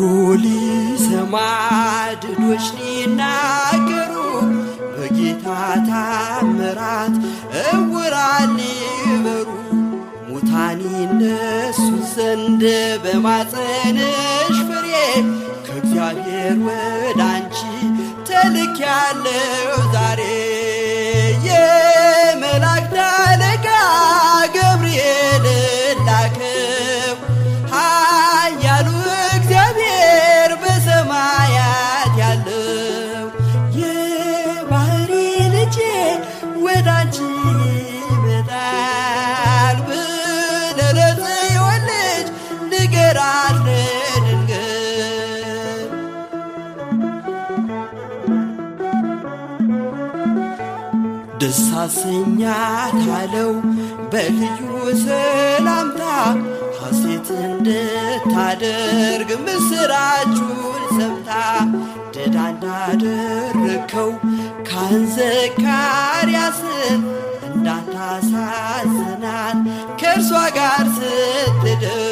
ሊሰማ ድዶች ሊናገሩ በጌታ ታምራት ዕውራን ሊበሩ ሙታን ይነሱ ዘንድ በማፀንሽ ፍሬ ከእግዚአብሔር ወደ አንቺ ተልኬያለሁ ዛሬ። የመላእክት አለቃ ገብርኤል ላከው ኃያሉ እግዚአብሔር በሰማያት ያለው የባሕሪ ልጄ ወደ አንቺ ይመጣል ብለህ ለጽዮን ልጅ ንገራት ለድንግል። ደስ አሰኛት አለው በልዩ ሰላምታ ሐሴት እንድታደርግ ምስራቹን ሰምታ ድዳ እንዳደረግከው ካህን ዘካርያስን እንዳታሳዝናት ከእርሷ ጋር ስትድር